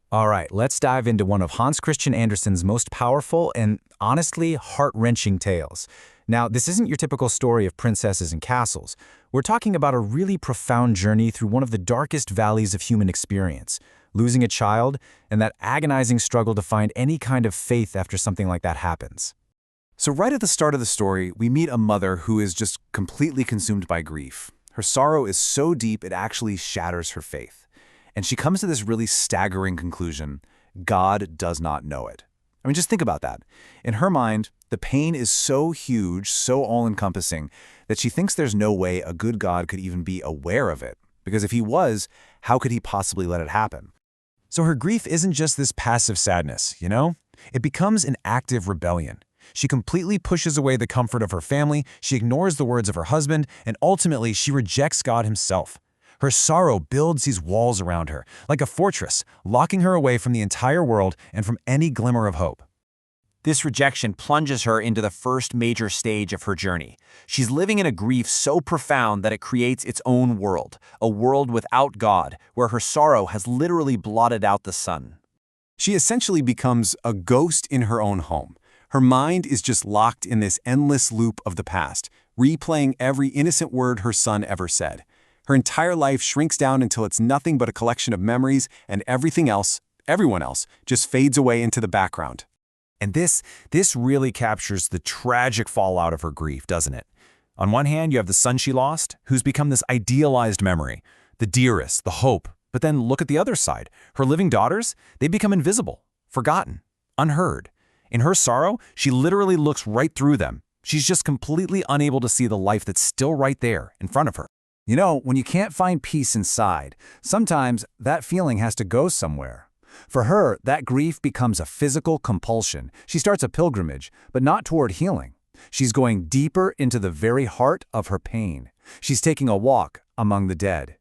All right, let's dive into one of Hans Christian Andersen's most powerful and, honestly, heart-wrenching tales. Now, this isn't your typical story of princesses and castles. We're talking about a really profound journey through one of the darkest valleys of human experience, losing a child, and that agonizing struggle to find any kind of faith after something like that happens. So right at the start of the story, we meet a mother who is just completely consumed by grief. Her sorrow is so deep it actually shatters her faith. And she comes to this really staggering conclusion: God does not know it. I mean, just think about that. In her mind, the pain is so huge, so all-encompassing, that she thinks there's no way a good God could even be aware of it. Because if he was, how could he possibly let it happen? So her grief isn't just this passive sadness, you know? It becomes an active rebellion. She completely pushes away the comfort of her family, she ignores the words of her husband, and ultimately she rejects God himself. Her sorrow builds these walls around her, like a fortress, locking her away from the entire world and from any glimmer of hope. This rejection plunges her into the first major stage of her journey. She's living in a grief so profound that it creates its own world, a world without God, where her sorrow has literally blotted out the sun. She essentially becomes a ghost in her own home. Her mind is just locked in this endless loop of the past, replaying every innocent word her son ever said. Her entire life shrinks down until it's nothing but a collection of memories, and everything else, everyone else, just fades away into the background. And this really captures the tragic fallout of her grief, doesn't it? On one hand, you have the son she lost, who's become this idealized memory, the dearest, the hope. But then look at the other side. Her living daughters, they become invisible, forgotten, unheard. In her sorrow, she literally looks right through them. She's just completely unable to see the life that's still right there in front of her. You know, when you can't find peace inside, sometimes that feeling has to go somewhere. For her, that grief becomes a physical compulsion. She starts a pilgrimage, but not toward healing. She's going deeper into the very heart of her pain. She's taking a walk among the dead.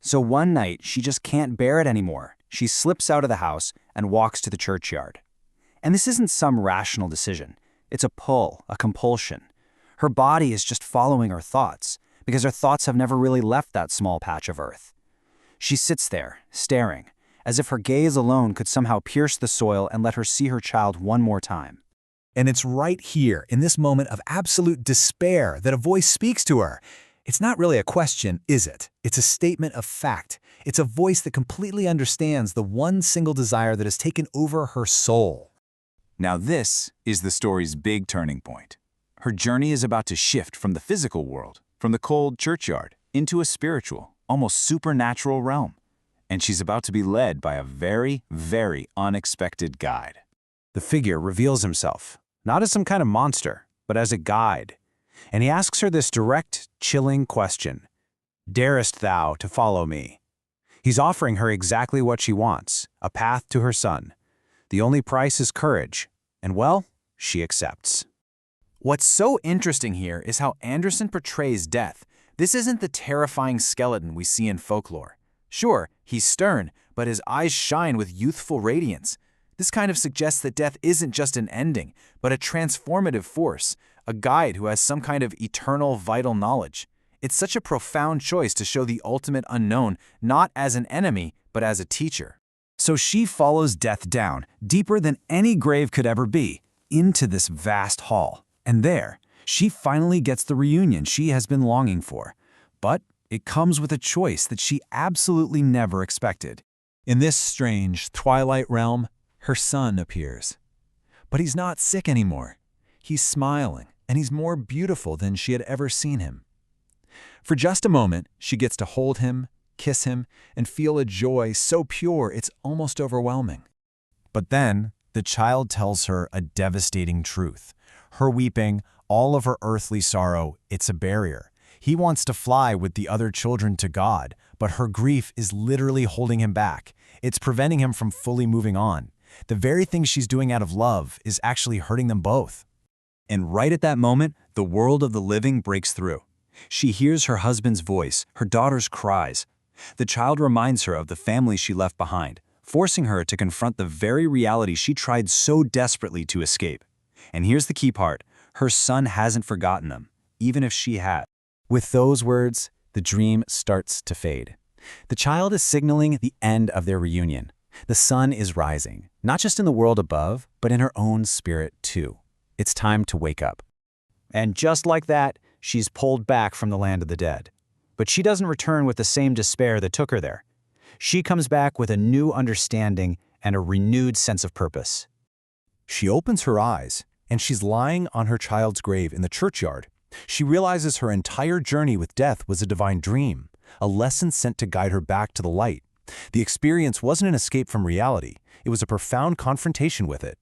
So one night, she just can't bear it anymore. She slips out of the house and walks to the churchyard. And this isn't some rational decision. It's a pull, a compulsion. Her body is just following her thoughts, because her thoughts have never really left that small patch of earth. She sits there, staring, as if her gaze alone could somehow pierce the soil and let her see her child one more time. And it's right here, in this moment of absolute despair, that a voice speaks to her. It's not really a question, is it? It's a statement of fact. It's a voice that completely understands the one single desire that has taken over her soul. Now this is the story's big turning point. Her journey is about to shift from the physical world, from the cold churchyard, into a spiritual, almost supernatural realm. And she's about to be led by a very, very unexpected guide. The figure reveals himself, not as some kind of monster, but as a guide. And he asks her this direct, chilling question: "Darest thou to follow me?" He's offering her exactly what she wants, a path to her son. The only price is courage, and well, she accepts. What's so interesting here is how Andersen portrays death. This isn't the terrifying skeleton we see in folklore. Sure, he's stern, but his eyes shine with youthful radiance. This kind of suggests that death isn't just an ending, but a transformative force, a guide who has some kind of eternal, vital knowledge. It's such a profound choice to show the ultimate unknown not as an enemy, but as a teacher. So she follows death down, deeper than any grave could ever be, into this vast hall. And there, she finally gets the reunion she has been longing for. But it comes with a choice that she absolutely never expected. In this strange twilight realm, her son appears. But he's not sick anymore. He's smiling, and he's more beautiful than she had ever seen him. For just a moment, she gets to hold him, kiss him, and feel a joy so pure it's almost overwhelming. But then, the child tells her a devastating truth. Her weeping, all of her earthly sorrow, it's a barrier. He wants to fly with the other children to God, but her grief is literally holding him back. It's preventing him from fully moving on. The very thing she's doing out of love is actually hurting them both. And right at that moment, the world of the living breaks through. She hears her husband's voice, her daughter's cries. The child reminds her of the family she left behind, forcing her to confront the very reality she tried so desperately to escape. And here's the key part: her son hasn't forgotten them, even if she had. With those words, the dream starts to fade. The child is signaling the end of their reunion. The sun is rising, not just in the world above, but in her own spirit too. It's time to wake up. And just like that, she's pulled back from the land of the dead. But she doesn't return with the same despair that took her there. She comes back with a new understanding and a renewed sense of purpose. She opens her eyes, and she's lying on her child's grave in the churchyard. She realizes her entire journey with death was a divine dream, a lesson sent to guide her back to the light. The experience wasn't an escape from reality. It was a profound confrontation with it.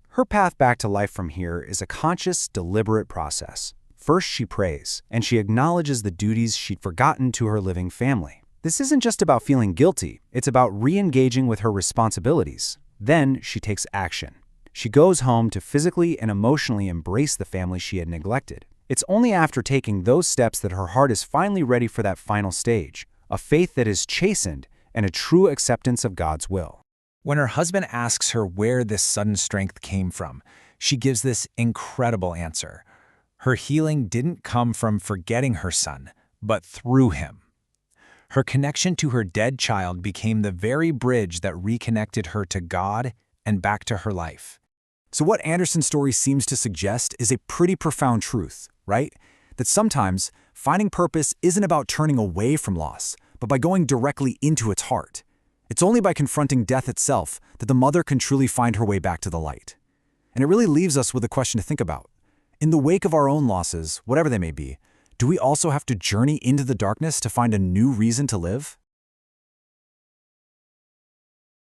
Her path back to life from here is a conscious, deliberate process. First, she prays, and she acknowledges the duties she'd forgotten to her living family. This isn't just about feeling guilty. It's about re-engaging with her responsibilities. Then, she takes action. She goes home to physically and emotionally embrace the family she had neglected. It's only after taking those steps that her heart is finally ready for that final stage, a faith that is chastened and a true acceptance of God's will. When her husband asks her where this sudden strength came from, she gives this incredible answer. Her healing didn't come from forgetting her son, but through him. Her connection to her dead child became the very bridge that reconnected her to God and back to her life. So what Andersen's story seems to suggest is a pretty profound truth, right? That sometimes finding purpose isn't about turning away from loss, but by going directly into its heart. It's only by confronting death itself that the mother can truly find her way back to the light. And it really leaves us with a question to think about. In the wake of our own losses, whatever they may be, do we also have to journey into the darkness to find a new reason to live?